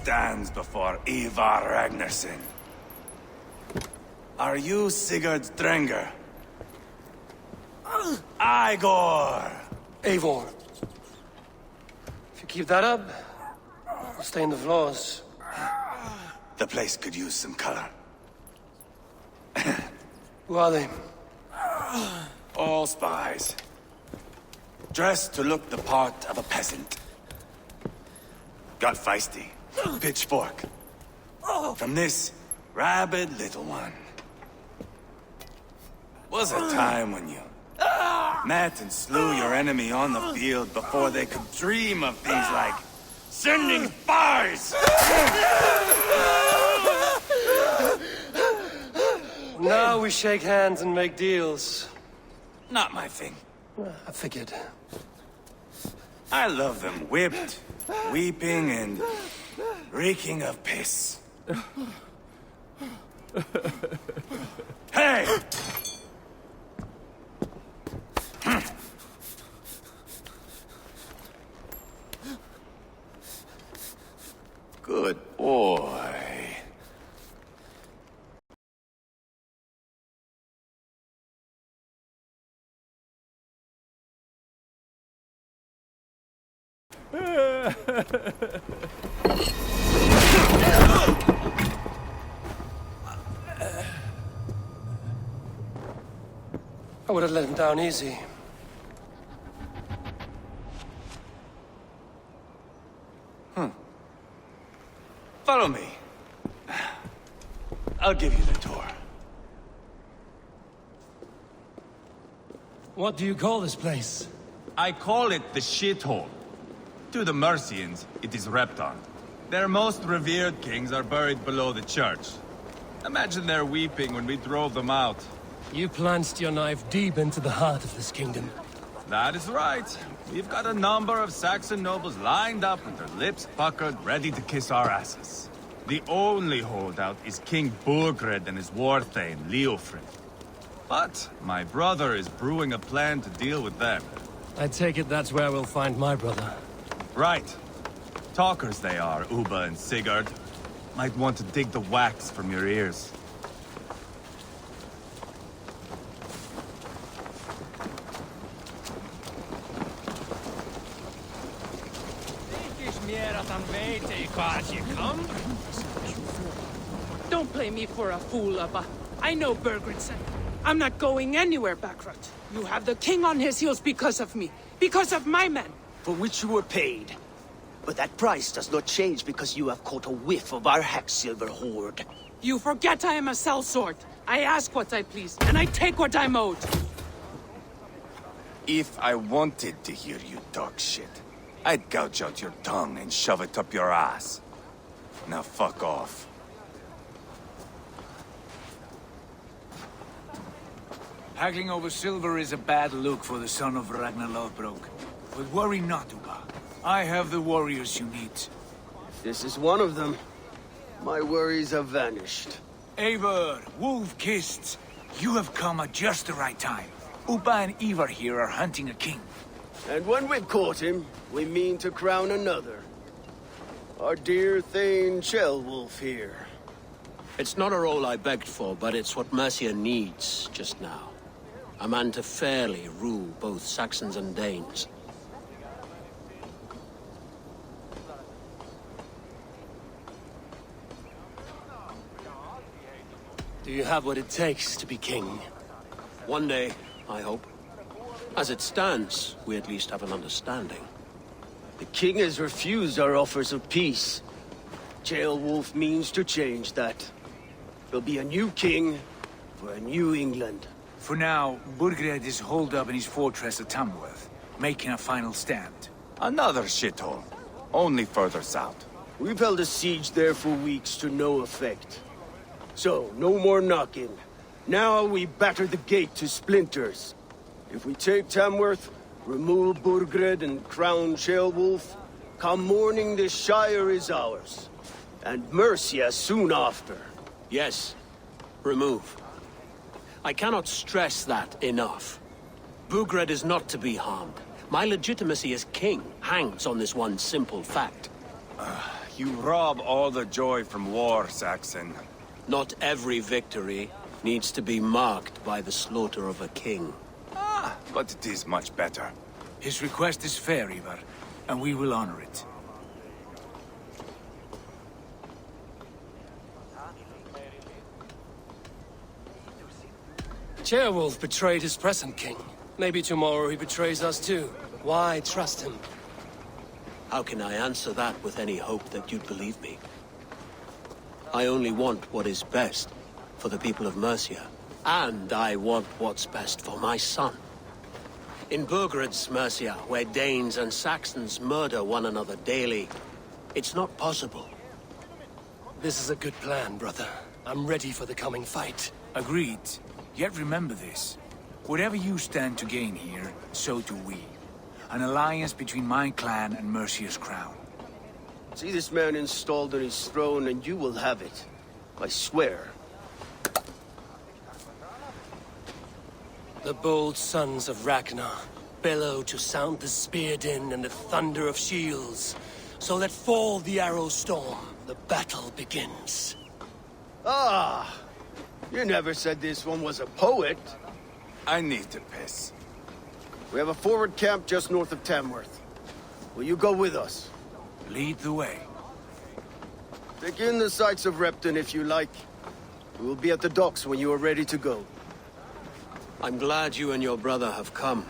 stands before Eivor Ragnarsson. Are you Sigurd's Drenger? Eivor! Eivor. If you keep that up, we'll stain the floors. The place could use some color. Who are they? All spies. Dressed to look the part of a peasant. Got feisty. Pitchfork. From this rabid little one. Was a time when you met and slew your enemy on the field before they could dream of things like sending spies! Now we shake hands and make deals. Not my thing. I figured. I love them whipped, weeping, and reeking of piss. Hey! Good boy. I would have let him down easy. Follow me. I'll give you the tour. What do you call this place? I call it the shithole. To the Mercians, it is Repton. Their most revered kings are buried below the church. Imagine their weeping when we drove them out. You plunged your knife deep into the heart of this kingdom. That is right. We've got a number of Saxon nobles lined up with their lips puckered, ready to kiss our asses. The only holdout is King Burgred and his war thane, Leofrid. But my brother is brewing a plan to deal with them. I take it that's where we'll find my brother. Right. Talkers they are, Uba and Sigurd. Might want to dig the wax from your ears. Don't play me for a fool, Abba. I know Bergredsen. I'm not going anywhere, Backrot. You have the king on his heels because of me. Because of my men. For which you were paid. But that price does not change because you have caught a whiff of our Hacksilver hoard. You forget I am a sellsword. I ask what I please, and I take what I'm owed. If I wanted to hear you talk shit, I'd gouge out your tongue and shove it up your ass. Now fuck off. Haggling over silver is a bad look for the son of Ragnar Lothbrok. But worry not, Uba. I have the warriors you need. This is one of them. My worries have vanished. Eivor, wolf-kissed, you have come at just the right time. Uba and Eivor here are hunting a king. And when we've caught him, we mean to crown another. Our dear Thane Ceolwulf here. It's not a role I begged for, but it's what Mercia needs just now. A man to fairly rule both Saxons and Danes. Do you have what it takes to be king? One day, I hope. As it stands, we at least have an understanding. The king has refused our offers of peace. Ceolwulf means to change that. There'll be a new king for a new England. For now, Burgred is holed up in his fortress at Tamworth, making a final stand. Another shithole. Only further south. We've held a siege there for weeks to no effect. So, no more knocking. Now we batter the gate to splinters. If we take Tamworth, remove Burgred and crown Ceolwulf, come morning the Shire is ours. And Mercia soon after. Yes, remove. I cannot stress that enough. Burgred is not to be harmed. My legitimacy as king hangs on this one simple fact. You rob all the joy from war, Saxon. Not every victory needs to be marked by the slaughter of a king. Ah, but it is much better. His request is fair, Eivor, and we will honor it. Ceolwulf betrayed his present king. Maybe tomorrow he betrays us too. Why trust him? How can I answer that with any hope that you'd believe me? I only want what is best for the people of Mercia. And I want what's best for my son. In Burgred's Mercia, where Danes and Saxons murder one another daily, it's not possible. This is a good plan, brother. I'm ready for the coming fight. Agreed. Yet remember this. Whatever you stand to gain here, so do we. An alliance between my clan and Mercia's crown. See this man installed on his throne and you will have it. I swear. The bold sons of Ragnar bellow to sound the spear din and the thunder of shields. So let fall the arrow storm. The battle begins. Ah! You never said this one was a poet. I need to piss. We have a forward camp just north of Tamworth. Will you go with us? Lead the way. Take in the sights of Repton if you like. We will be at the docks when you are ready to go. I'm glad you and your brother have come,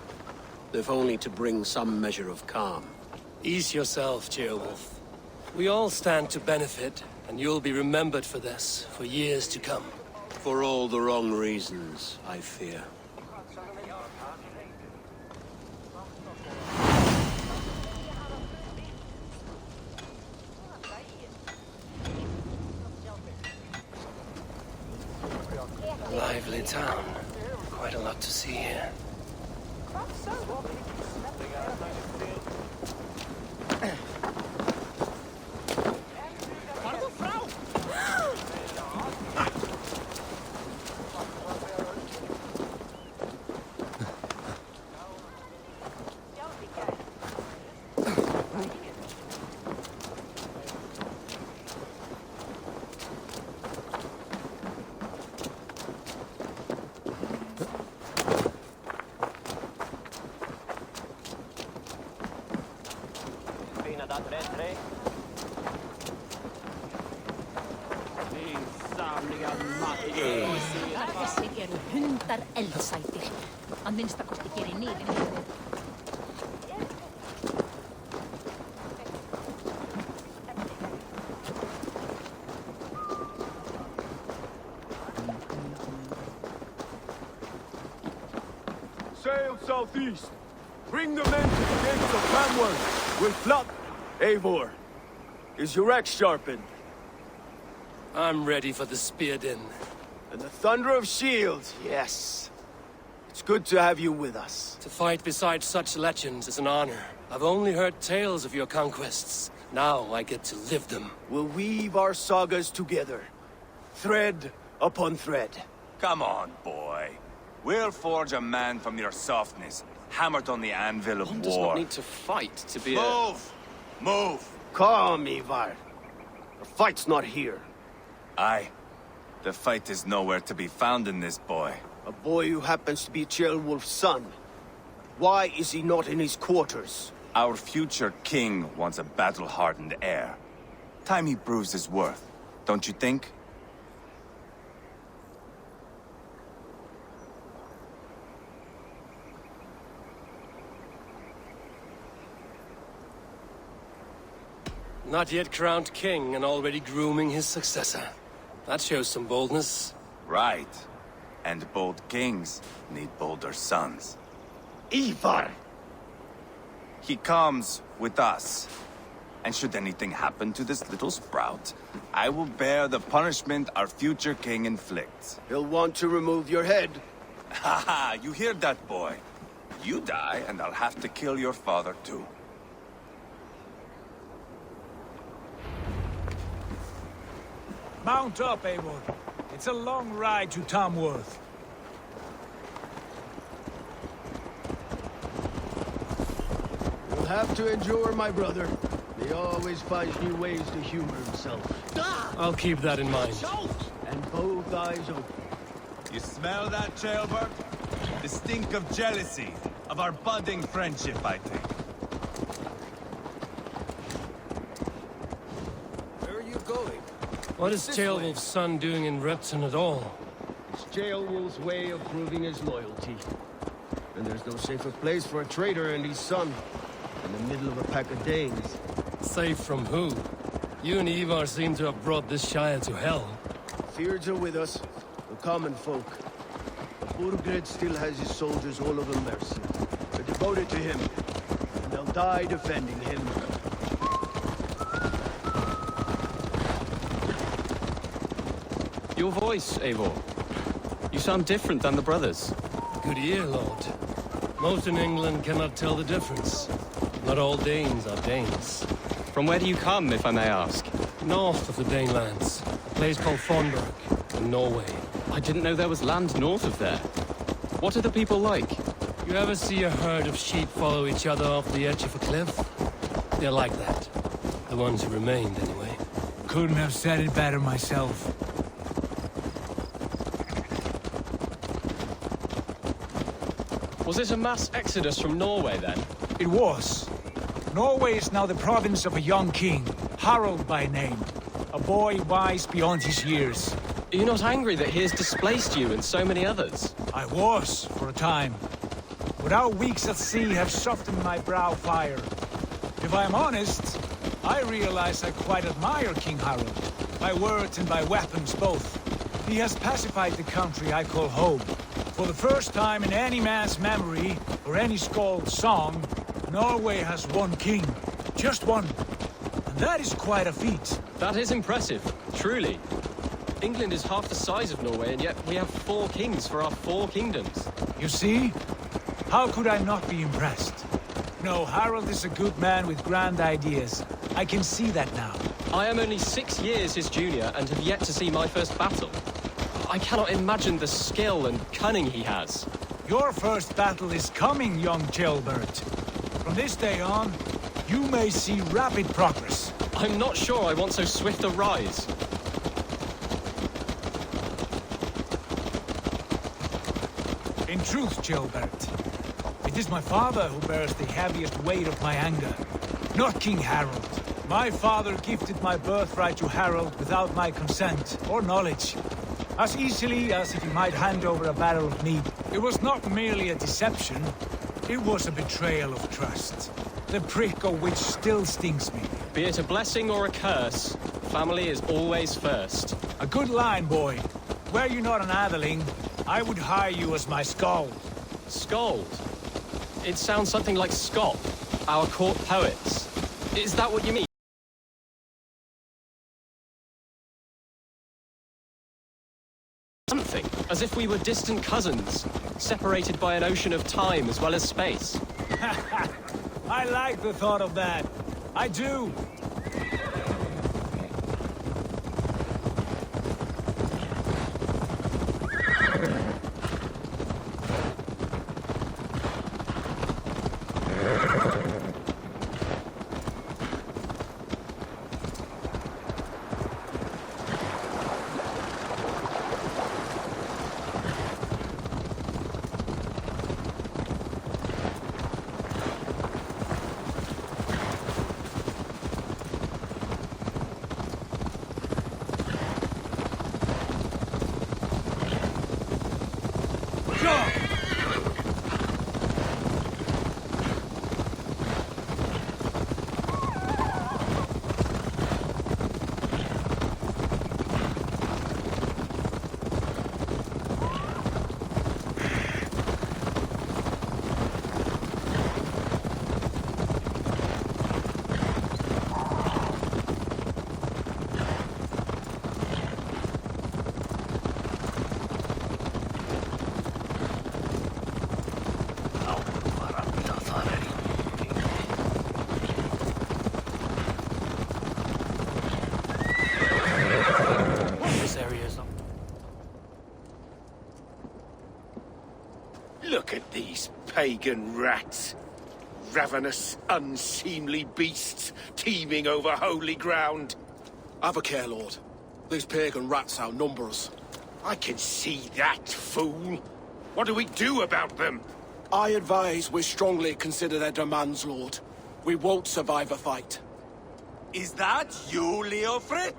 if only to bring some measure of calm. Ease yourself, Ceolwulf. We all stand to benefit, and you'll be remembered for this, for years to come. For all the wrong reasons, I fear. A lively town. Quite a lot to see here. Hundar eldsætir. Að minnstakosti gerir niður. Sail southeast. Bring the men to the gates of Tamworth. With Fluck. Eivor. Is your axe sharpened? I'm ready for the spear din. And the thunder of shields, yes. It's good to have you with us. To fight beside such legends is an honor. I've only heard tales of your conquests. Now I get to live them. We'll weave our sagas together. Thread upon thread. Come on, boy. We'll forge a man from your softness, hammered on the anvil of One war. does not need to fight to be Move! Move! Calm, Eivor. The fight's not here. Aye. The fight is nowhere to be found in this boy. A boy who happens to be Ceolwulf's son. Why is he not in his quarters? Our future king wants a battle-hardened heir. Time he proves his worth, don't you think? Not yet crowned king and already grooming his successor. That shows some boldness. Right. And bold kings need bolder sons. Eivor! He comes with us. And should anything happen to this little sprout, I will bear the punishment our future king inflicts. He'll want to remove your head. Haha, you hear that, boy? You die, and I'll have to kill your father, too. Mount up, Eivor. It's a long ride to Tamworth. You'll have to endure, my brother. The He always finds new ways to humor himself. I'll keep that in mind. And both eyes open. You smell that, jailbird? The stink of jealousy, of our budding friendship, I think. Where are you going? What is Tailwolf's son doing in Repton at all? It's Jailwolf's way of proving his loyalty. And there's no safer place for a traitor and his son. In the middle of a pack of Danes. Safe from who? You and Eivor seem to have brought this Shire to hell. Fears are with us, the common folk. But Burgred still has his soldiers all over Mercia. They're devoted to him, and they'll die defending him. Your voice, Eivor. You sound different than the brothers. Good ear, Lord. Most in England cannot tell the difference. Not all Danes are Danes. From where do you come, if I may ask? North of the Danelands, a place called Thornburg, in Norway. I didn't know there was land north of there. What are the people like? You ever see a herd of sheep follow each other off the edge of a cliff? They're like that. The ones who remained, anyway. Couldn't have said it better myself. Was it a mass exodus from Norway, then? It was. Norway is now the province of a young king, Harald by name. A boy wise beyond his years. Are you not angry that he has displaced you and so many others? I was, for a time. But our weeks at sea have softened my brow fire. If I'm honest, I realize I quite admire King Harald. By words and by weapons both. He has pacified the country I call home. For the first time in any man's memory, or any skald's song, Norway has one king. Just one. And that is quite a feat. That is impressive, truly. England is half the size of Norway, and yet we have 4 kings for our 4 kingdoms. You see? How could I not be impressed? No, Harald is a good man with grand ideas. I can see that now. I am only 6 years his junior, and have yet to see my first battle. I cannot imagine the skill and cunning he has. Your first battle is coming, young jailbird. From this day on, you may see rapid progress. I'm not sure I want so swift a rise. In truth, jailbird, it is my father who bears the heaviest weight of my anger, not King Harald. My father gifted my birthright to Harald without my consent or knowledge. As easily as if he might hand over a barrel of mead. It was not merely a deception, it was a betrayal of trust. The prick of which still stings me. Be it a blessing or a curse, family is always first. A good line, boy. Were you not an atheling, I would hire you as my skald. Skald? It sounds something like Scott, our court poets. Is that what you mean? Something, as if we were distant cousins, separated by an ocean of time as well as space. I like the thought of that. I do. Look at these pagan rats. ravenous, unseemly beasts teeming over holy ground. Have a care, Lord. These pagan rats outnumber us. I can see that, fool. What do we do about them? I advise we strongly consider their demands, Lord. We won't survive a fight. Is that you, Leofrid?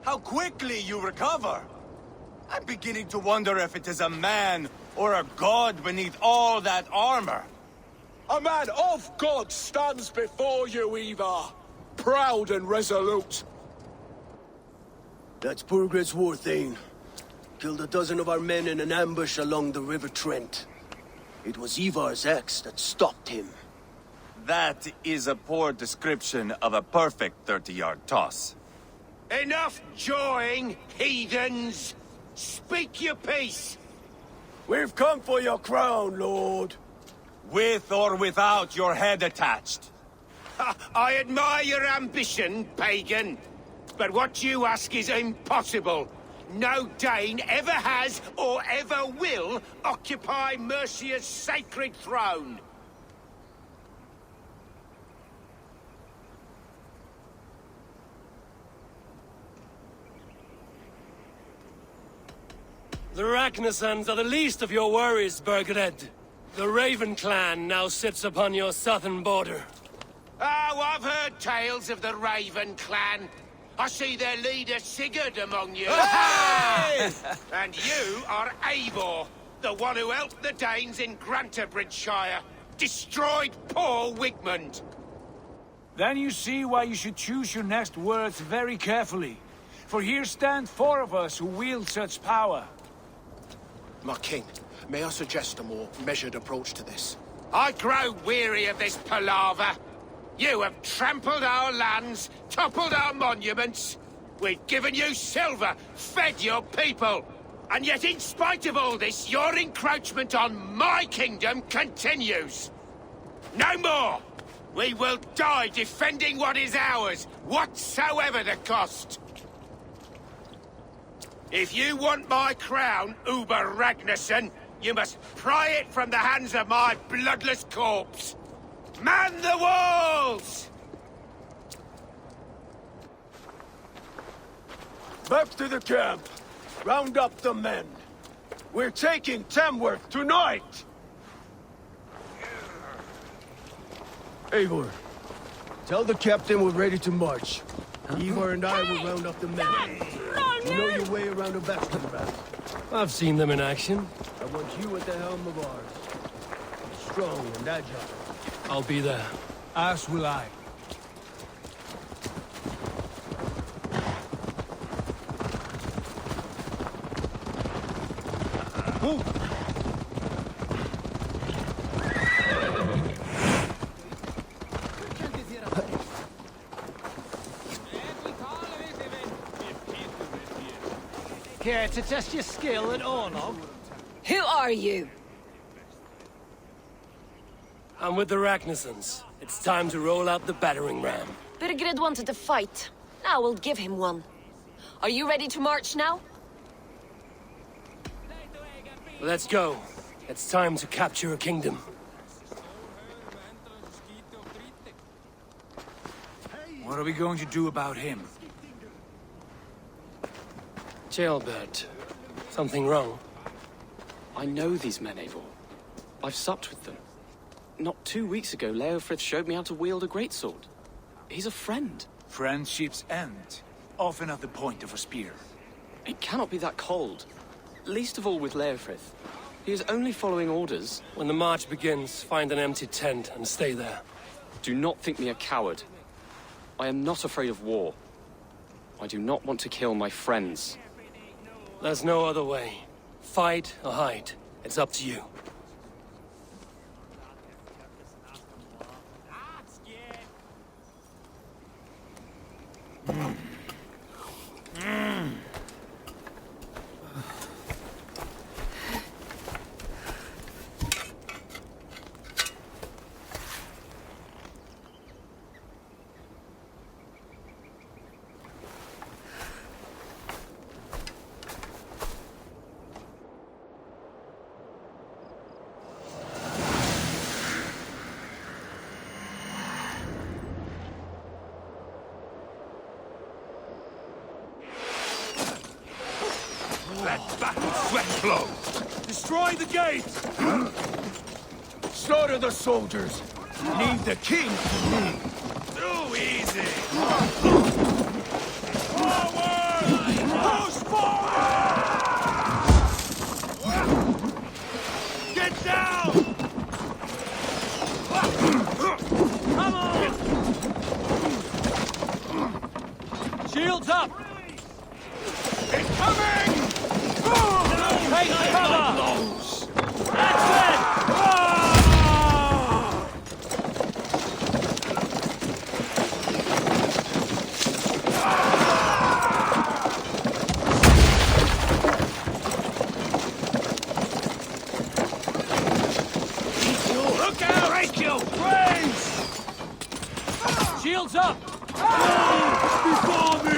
How quickly you recover! I'm beginning to wonder if it is a man or a god beneath all that armor. A man of God stands before you, Eivor. Proud and resolute. That's Burgred's war thane. Killed a dozen of our men in an ambush along the River Trent. It was Eivor's axe that stopped him. That is a poor description of a perfect 30-yard toss. Enough jawing, heathens! Speak your piece! We've come for your crown, Lord. With or without your head attached. I admire your ambition, pagan. But what you ask is impossible. No Dane ever has or ever will occupy Mercia's sacred throne. The Ragnarsons are the least of your worries, Burgred. The Raven clan now sits upon your southern border. Oh, I've heard tales of the Raven clan. I see their leader Sigurd among you. Hey! And you are Eivor, the one who helped the Danes in Grantabridgeshire. Destroyed poor Wigmund. Then you see why you should choose your next words very carefully. For here stand 4 of us who wield such power. My king, may I suggest a more measured approach to this? I grow weary of this palaver. You have trampled our lands, toppled our monuments. We've given you silver, fed your people. And yet in spite of all this, your encroachment on my kingdom continues. No more! We will die defending what is ours, whatsoever the cost. If you want my crown, Uber Ragnarsson, you must pry it from the hands of my bloodless corpse. Man the walls! Back to the camp. Round up the men. We're taking Tamworth tonight! Eivor, tell the captain we're ready to march. Eivor and I will round up the men. You know your way around a bastion round. I've seen them in action. I want you at the helm of ours. Strong and agile. I'll be there. As will I. Care to test your skill at Ornog? Who are you? I'm with the Ragnarsons. It's time to roll out the battering ram. Burgred wanted to fight. Now we'll give him one. Are you ready to march now? Let's go. It's time to capture a kingdom. What are we going to do about him? Jailbird. Something wrong? I know these men, Eivor. I've supped with them. Not 2 weeks ago, Leofrith showed me how to wield a greatsword. He's a friend. Friendships end, often at the point of a spear. It cannot be that cold. Least of all with Leofrith. He is only following orders. When the march begins, find an empty tent and stay there. Do not think me a coward. I am not afraid of war. I do not want to kill my friends. There's no other way. Fight or hide. It's up to you. battle sweat flows! Destroy the gate! Slaughter the soldiers! Leave the king to me! Too easy! Forward! Push forward! Get down! Come on! Shields up! Incoming! Take cover! That's it! Look out! Break you! Brains! Shields up! Before me!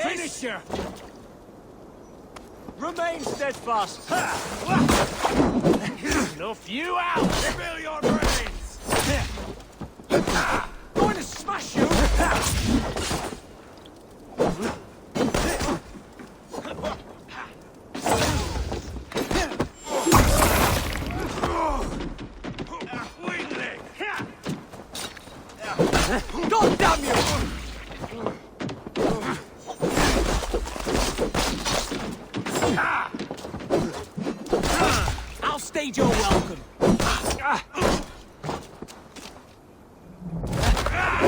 finish you! Remain steadfast. Enough you out! Spill your brains! Going to smash you! God damn you! I'll stage your welcome.